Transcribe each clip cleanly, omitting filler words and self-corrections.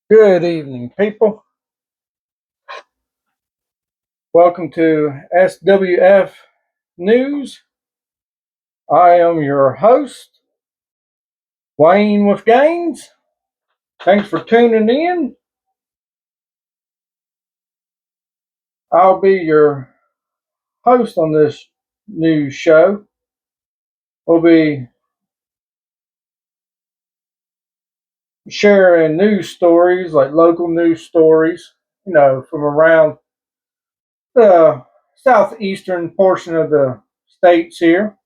Good evening, people. Welcome to SWF News. I am your host, Wayne with Gaines. Thanks for tuning in. I'll be your host on this news show. We'll be sharing news stories, like local news stories, from around the southeastern portion of the states here.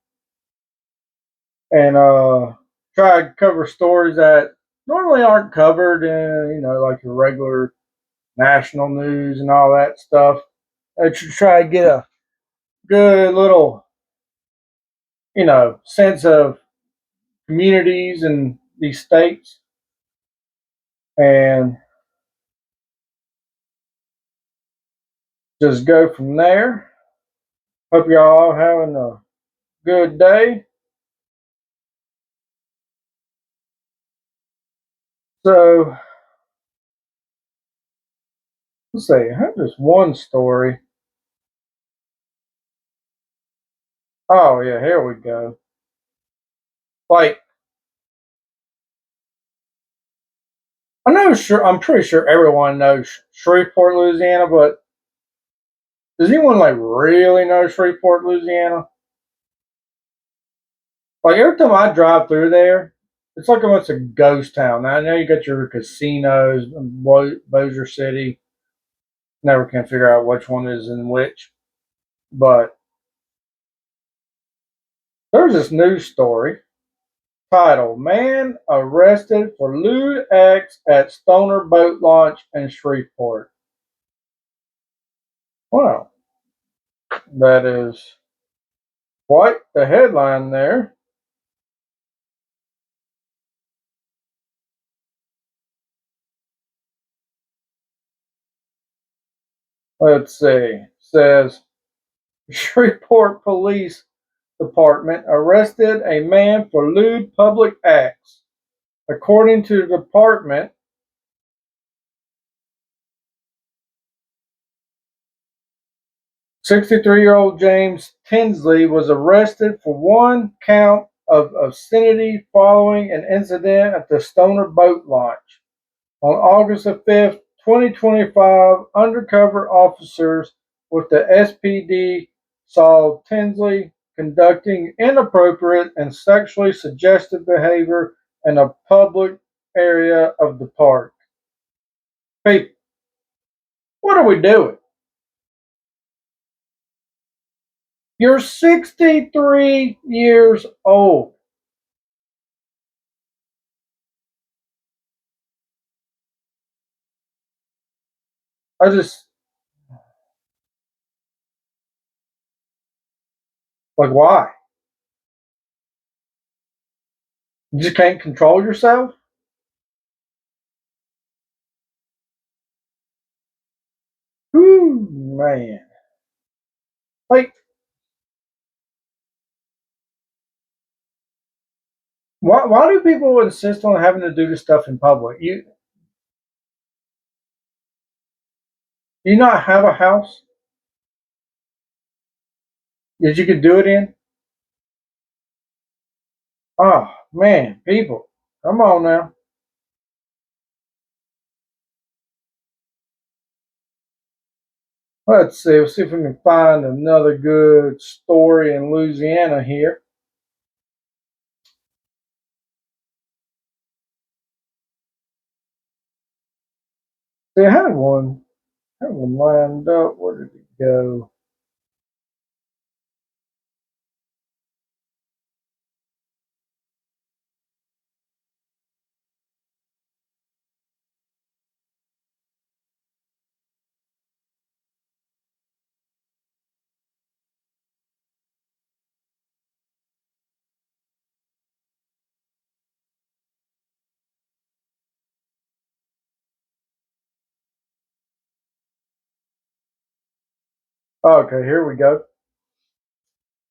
And try to cover stories that normally aren't covered in, like your regular national news and all that stuff. I should try to get a good little, sense of communities in these states and just go from there. Hope y'all having a good day. So, let's see, I have this one story. Oh, yeah, here we go. Like, I'm pretty sure everyone knows Shreveport, Louisiana, but does anyone like really know Shreveport, Louisiana? Like every time I drive through there, it's like almost a ghost town. Now I know you got your casinos, Bossier City. Never can figure out which one is in which. But there's this news story titled "Man Arrested for Lewd Acts at Stoner Boat Launch in Shreveport." Wow, that is quite the headline there. Let's see. It says Shreveport Police Department arrested a man for lewd public acts. According to the department, 63-year-old James Tinsley was arrested for one count of obscenity following an incident at the Stoner boat launch. On August the 5th, 2025, undercover officers with the SPD saw Tinsley conducting inappropriate and sexually suggestive behavior in a public area of the park. People, what are we doing? You're 63 years old. I just, like, why? You just can't control yourself? Whew, man. Like, why do people insist on having to do this stuff in public? You not have a house that you could do it in? Oh, man, people. Come on now. Let's see if we can find another good story in Louisiana here. See, I had one lined up. Where did it go? Okay, here we go.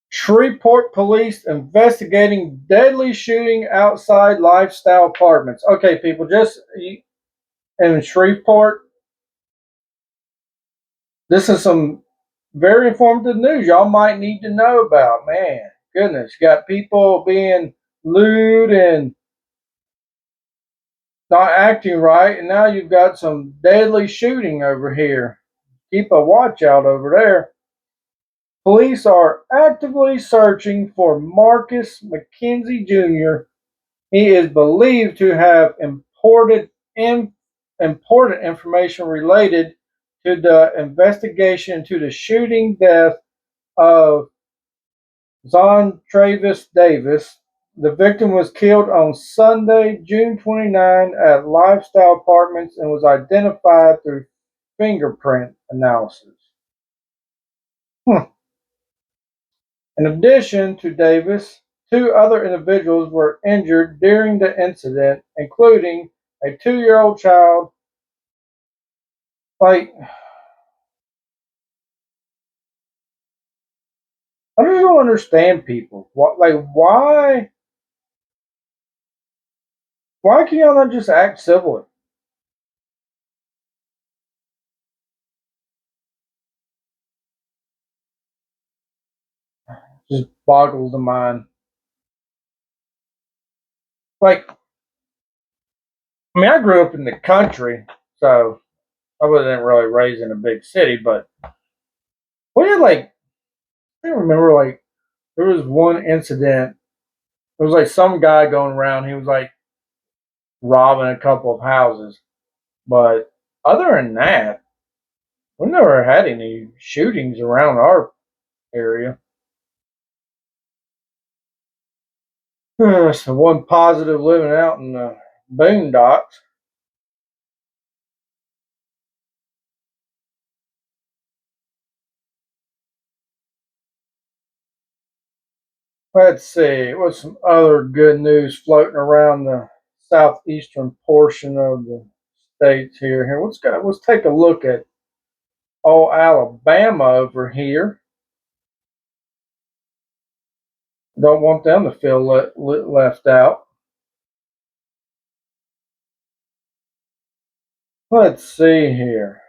Shreveport police investigating deadly shooting outside lifestyle apartments. Okay, people, just in Shreveport. This is some very informative news y'all might need to know about. Man, goodness, you got people being lewd and not acting right, and now you've got some deadly shooting over here. Keep a watch out over there. Police are actively searching for Marcus McKenzie Jr. He is believed to have important information related to the investigation into the shooting death of Zon Travis Davis. The victim was killed on Sunday, June 29, at Lifestyle Apartments and was identified through fingerprint analysis. Hmm. In addition to Davis, two other individuals were injured during the incident, including a 2-year-old child. Like, I just don't understand people. What, like, why can y'all not just act civilly? Just boggles the mind. Like, I mean, I grew up in the country, so I wasn't really raised in a big city, but we had like, I remember like, there was one incident. There was like some guy going around, he was like robbing a couple of houses. But other than that, we never had any shootings around our area. That's the one positive living out in the boondocks. Let's see, what's some other good news floating around the southeastern portion of the states here? Let's take a look at Alabama over here. Don't want them to feel left out. Let's see here.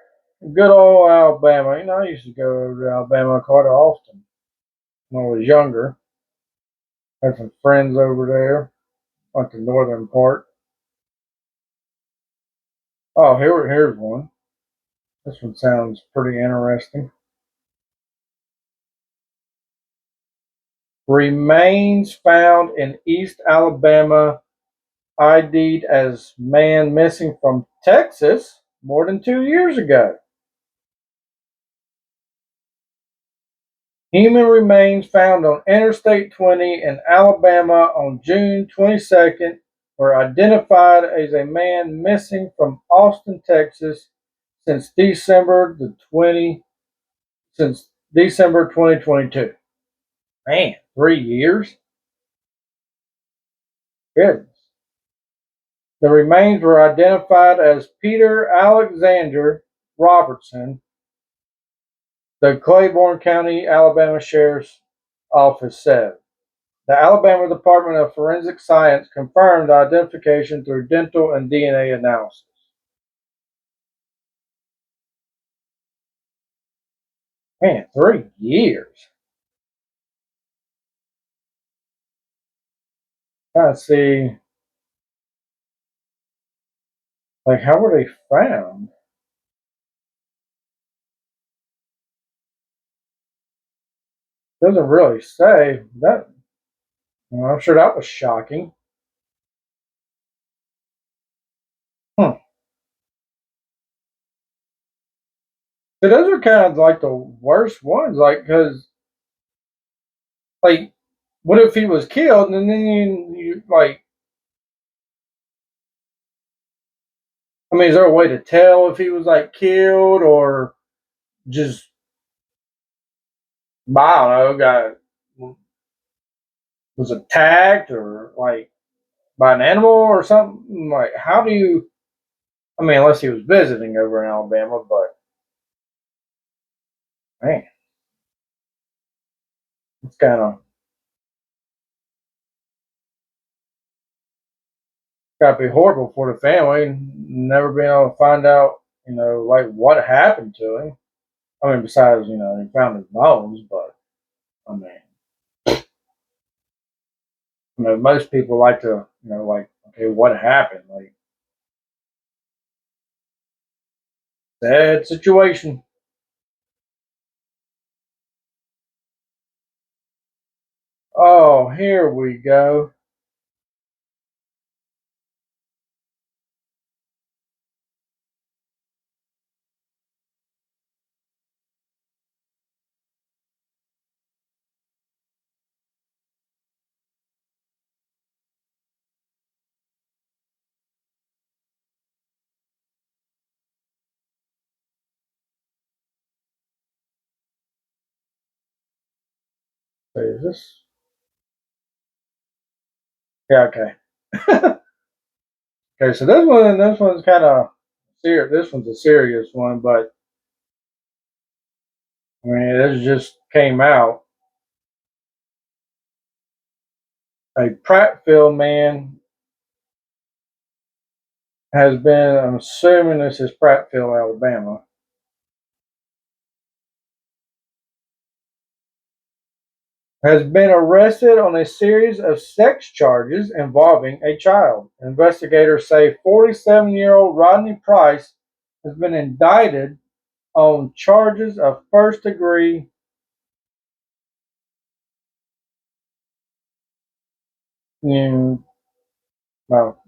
Good old Alabama. You know, I used to go over to Alabama quite often when I was younger. Had some friends over there, like the northern part. Oh, here's one. This one sounds pretty interesting. Remains found in East Alabama, ID'd as man missing from Texas more than 2 years ago. Human remains found on Interstate 20 in Alabama on June 22nd were identified as a man missing from Austin, Texas since December 2022. Man, 3 years? Goodness. The remains were identified as Peter Alexander Robertson, the Claiborne County, Alabama Sheriff's Office said. The Alabama Department of Forensic Science confirmed identification through dental and DNA analysis. Man, 3 years. Trying to see, like, how were they found? Doesn't really say that. Well, I'm sure that was shocking. Hmm. So those are kind of like the worst ones, like, because, like, what if he was killed and then you like, I mean, is there a way to tell if he was like killed or just, I don't know, was attacked or like by an animal or something? Like, how do you, I mean, unless he was visiting over in Alabama, but man, it's kind of, gotta be horrible for the family, never being able to find out, like what happened to him. I mean, besides, they found his bones, but I mean, most people like to, like, okay, what happened? Like, sad situation. Oh, here we go. Is this? Yeah, okay. Okay, so this one's kind of serious. This one's a serious one, but I mean, this just came out. A Prattville man has been, I'm assuming this is Prattville, Alabama, has been arrested on a series of sex charges involving a child. Investigators say 47-year-old Rodney Price has been indicted on charges of first degree, mm, well,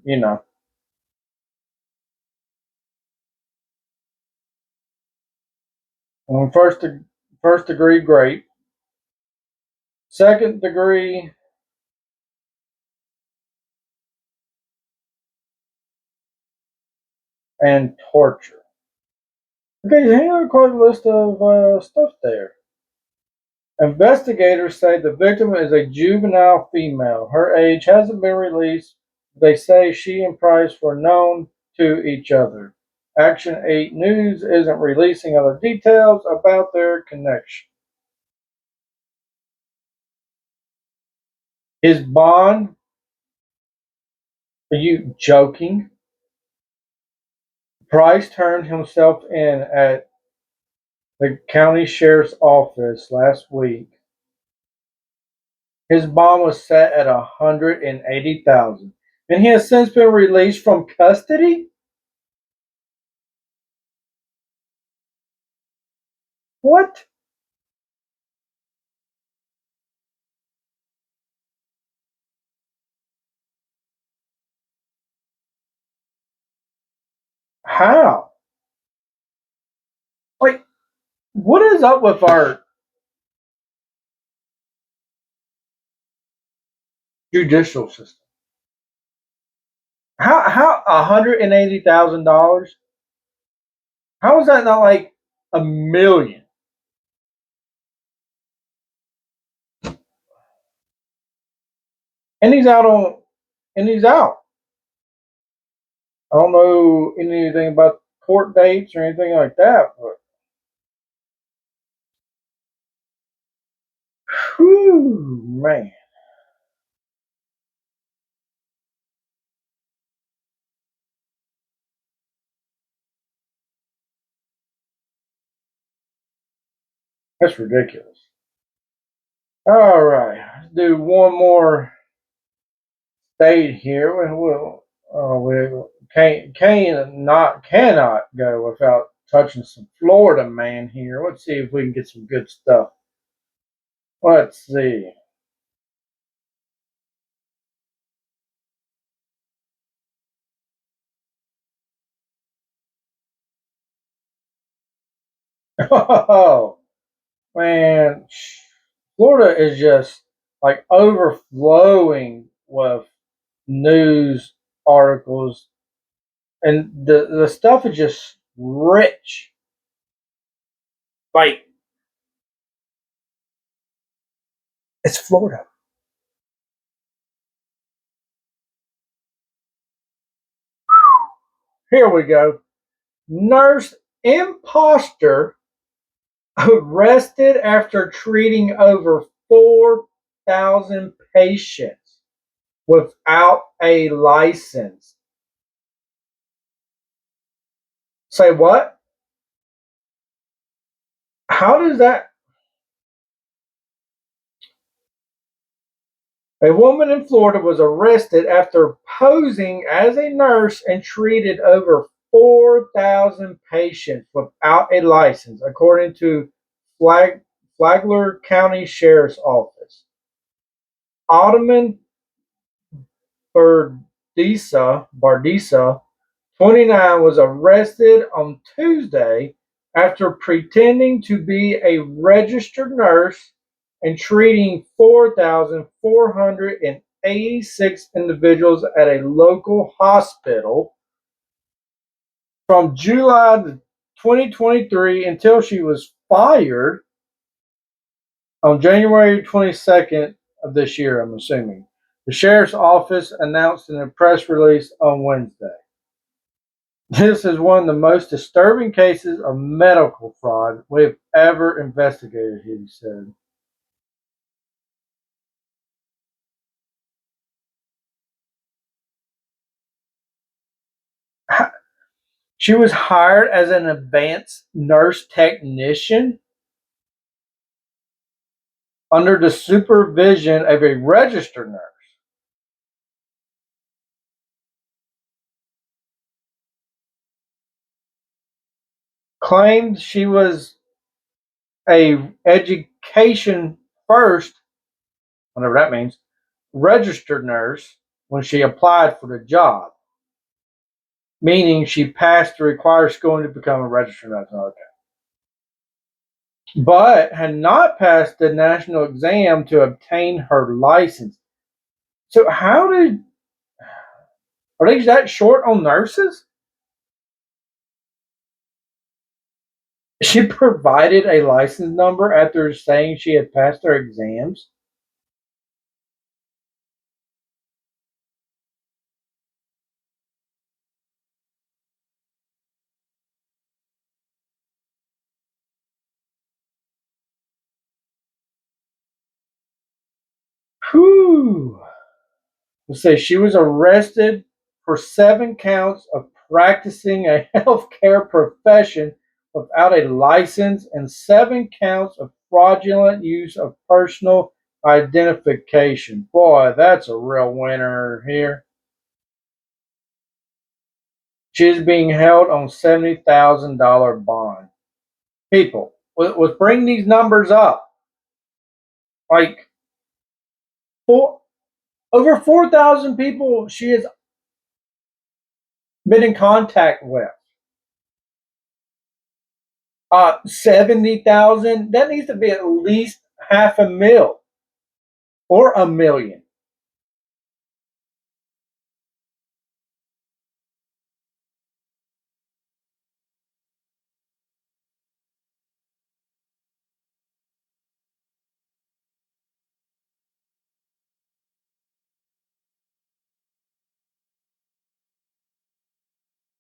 on first degree rape, second degree, and torture. Okay, here quite a list of stuff there. Investigators say the victim is a juvenile female. Her age hasn't been released. They say she and Price were known to each other. Action 8 News isn't releasing other details about their connection. His bond? Are you joking? Price turned himself in at the county sheriff's office last week. His bond was set at $180,000, and he has since been released from custody. What? How? Like, what is up with our judicial system? How $180,000? How is that not like $1 million? And he's out on, and he's out. I don't know anything about court dates or anything like that, but whew, man, that's ridiculous. All right, let's do one more state here. We cannot go without touching some Florida man here. Let's see if we can get some good stuff. Let's see. Oh man, Florida is just like overflowing with news articles, and the stuff is just rich. Like, it's Florida. Here we go. Nurse imposter arrested after treating over 4,000 patients without a license. Say what? How does that? A woman in Florida was arrested after posing as a nurse and treated over 4,000 patients without a license, according to Flagler County Sheriff's Office. Ottoman Bardisa, 29, was arrested on Tuesday after pretending to be a registered nurse and treating 4,486 individuals at a local hospital from July 2023 until she was fired on January 22nd of this year, I'm assuming. The sheriff's office announced in a press release on Wednesday. This is one of the most disturbing cases of medical fraud we've ever investigated, he said. She was hired as an advanced nurse technician under the supervision of a registered nurse. Claimed she was a education first, whatever that means, registered nurse when she applied for the job, meaning she passed the required schooling to become a registered nurse. Okay. But had not passed the national exam to obtain her license. So how did are they that short on nurses? She provided a license number after saying she had passed her exams. Whew. Let's say she was arrested for 7 counts of practicing a healthcare profession without a license and 7 counts of fraudulent use of personal identification. Boy, that's a real winner here. She is being held on $70,000 bond. People, let's bring these numbers up. Like four, over 4,000 people she has been in contact with. 70,000. That needs to be at least half a mil or a million.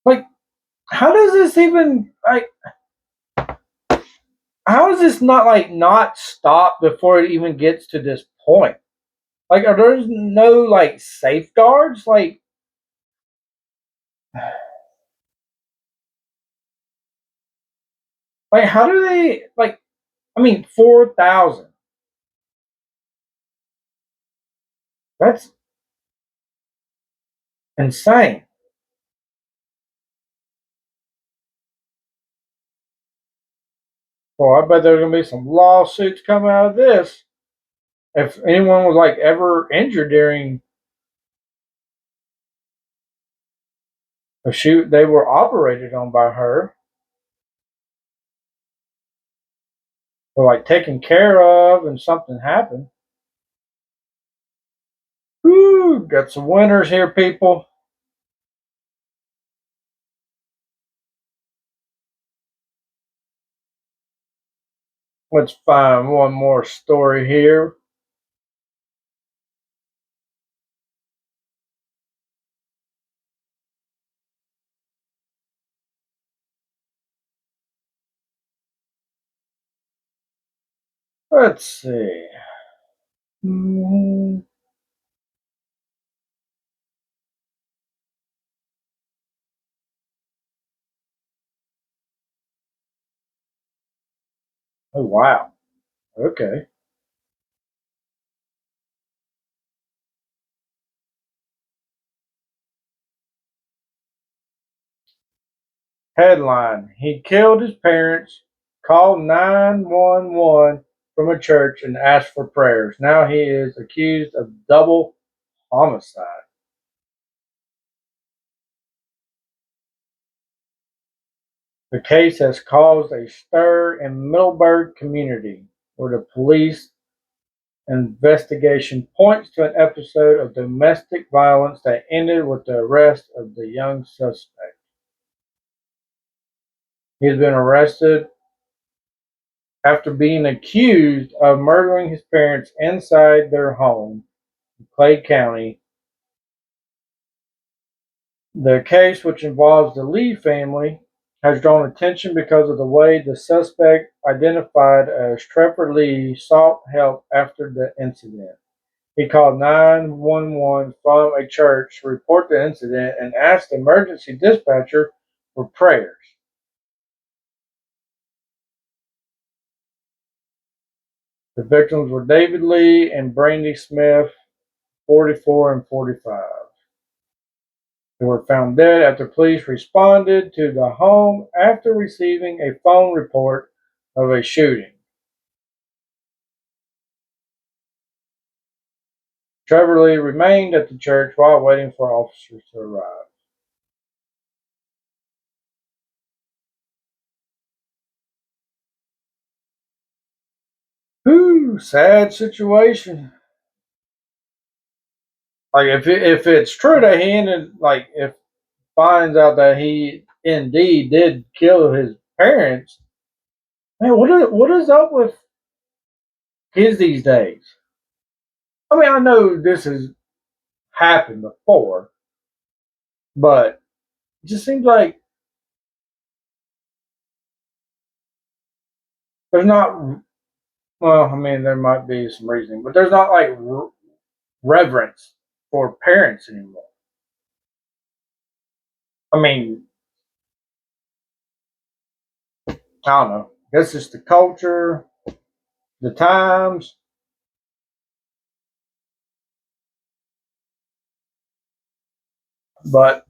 Like, how does this even like? How is this not not stop before it even gets to this point? Like, are there no safeguards? Like how do they like? I mean, 4,000. That's insane. Well, I bet there's gonna be some lawsuits coming out of this. If anyone was ever injured during a shoot, they were operated on by her or taken care of, and something happened. Whew, got some winners here, people. Let's find one more story here. Let's see. Hmm. Oh, wow. Okay. Headline: He killed his parents, called 911 from a church, and asked for prayers. Now he is accused of double homicide. The case has caused a stir in Middleburg community, where the police investigation points to an episode of domestic violence that ended with the arrest of the young suspect. He has been arrested after being accused of murdering his parents inside their home in Clay County. The case, which involves the Lee family, has drawn attention because of the way the suspect, identified as Trevor Lee, sought help after the incident. He called 911 from a church to report the incident and asked the emergency dispatcher for prayers. The victims were David Lee and Brandy Smith, 44 and 45. They were found dead after police responded to the home after receiving a phone report of a shooting. Trevor Lee remained at the church while waiting for officers to arrive. Whew, sad situation. Like if it's true that he ended, like if finds out that he indeed did kill his parents, man, what is up with kids these days? I mean, I know this has happened before, but it just seems like there's not. Well, I mean, there might be some reasoning, but there's not like reverence for parents anymore. I mean, I don't know. I guess it's the culture, the times, but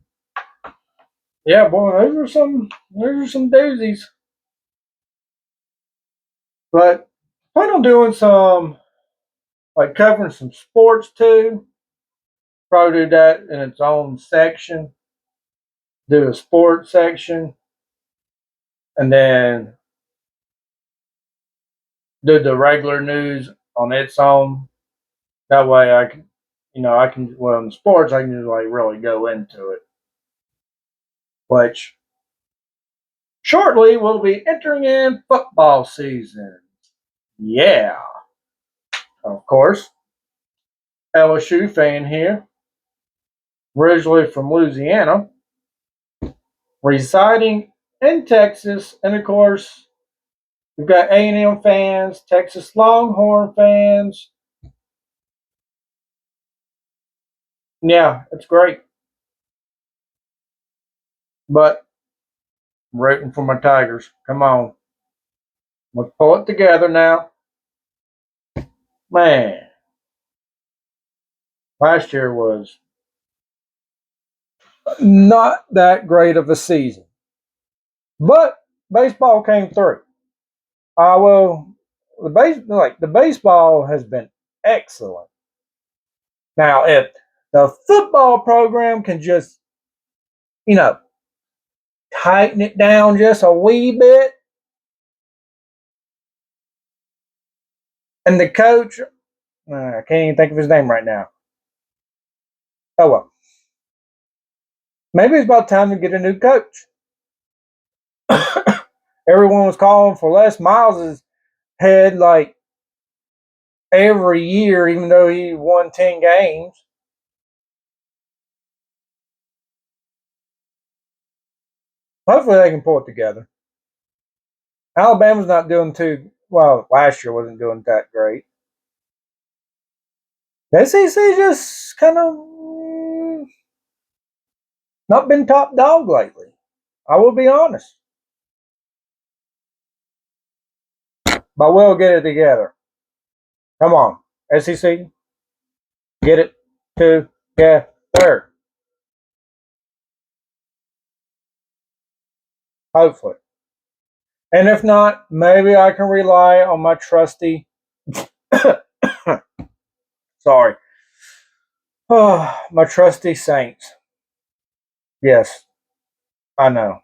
yeah, boy, those are some doozies. But plan on doing some, like covering some sports too. Probably do that in its own section. Do a sports section, and then do the regular news on its own. That way, I can, I can. Well, in sports, I can just like really go into it. Which shortly we'll be entering in football season. Yeah, of course. LSU fan here, originally from Louisiana, residing in Texas, and of course we've got A&M fans, Texas Longhorn fans. Yeah, it's great. But I'm rooting for my Tigers. Come on. Let's pull it together now. Man, last year was not that great of a season. But baseball came through. Well, the baseball has been excellent. Now, if the football program can just, you know, tighten it down just a wee bit, and the coach, I can't even think of his name right now. Oh well, maybe it's about time to get a new coach. Everyone was calling for Les Miles's head like every year, even though he won 10 games. Hopefully, they can pull it together. Alabama's not doing too well. Last year wasn't doing that great. The SEC just kind of not been top dog lately. I will be honest. but we'll get it together. Come on, SEC, get it together. Hopefully. And if not, maybe I can rely on my trusty, sorry, oh, my trusty Saints. Yes, I know.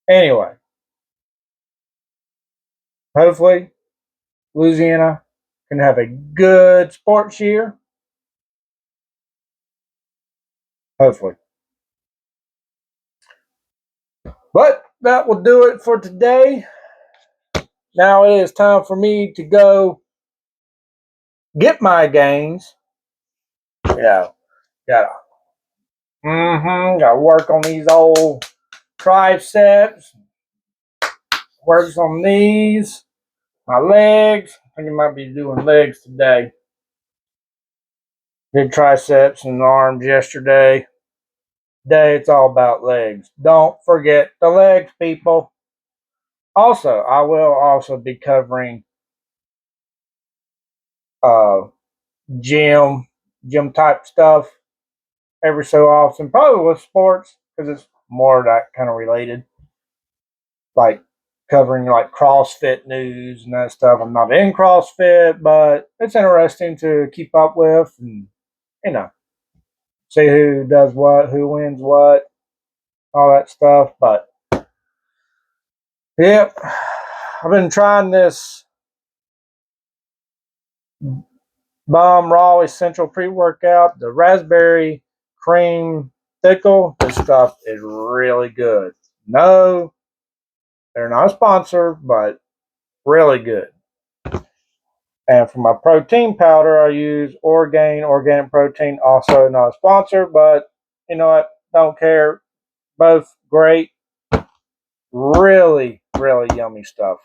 Anyway, hopefully Louisiana can have a good sports year. Hopefully. But that will do it for today. Now it is time for me to go get my gains. Yeah, gotta gotta work on these old triceps, works on these, my legs. I think I might be doing legs today. Did triceps and arms yesterday. Today it's all about legs. Don't forget the legs, people. Also, I will also be covering uh gym type stuff every so often, probably with sports because it's more that kind of related, like covering like CrossFit news and that stuff. I'm not in CrossFit, but it's interesting to keep up with and you know see who does what, who wins what, all that stuff. But yep, I've been trying this Bomb Raw Essential pre-workout, the raspberry cream thickle. This stuff is really good. No, they're not a sponsor, but really good. And for my protein powder, I use Orgain Organic Protein, also not a sponsor, but you know what? Don't care. Both great. Really, really yummy stuff.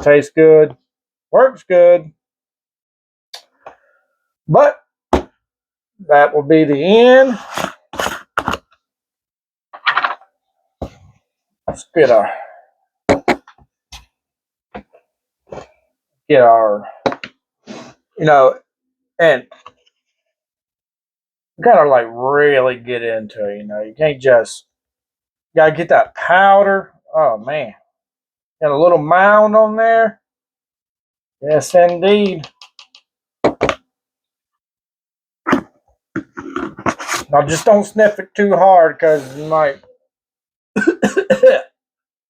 Tastes good. Works good. But that will be the end. Let's get our you know, and gotta like really get into it. You can't just gotta get that powder. Oh man, got a little mound on there. Yes, indeed. Now just don't sniff it too hard because you might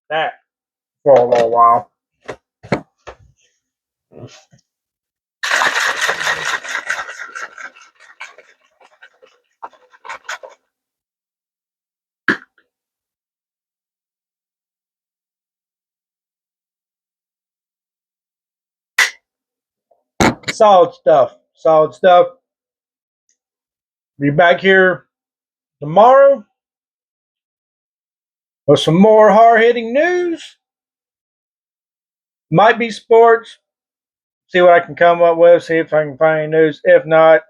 that for a little while. Solid stuff. Solid stuff. Be back here tomorrow with some more hard hitting news. Might be sports. See what I can come up with. See if I can find any news. If not,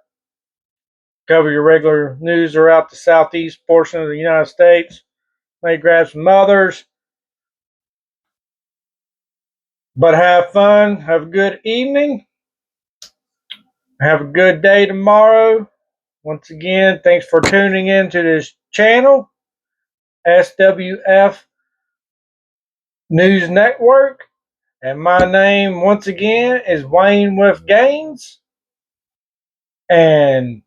cover your regular news throughout the southeast portion of the United States. May grab some others. But have fun. Have a good evening. Have a good day tomorrow. Once again, thanks for tuning in to this channel, SWF News Network. And my name, once again, is Wayne with Gaines. And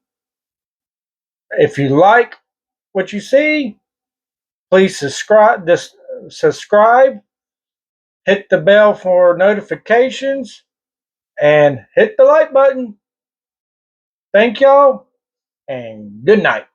if you like what you see, please subscribe. Hit the bell for notifications, and hit the like button. Thank y'all, and good night.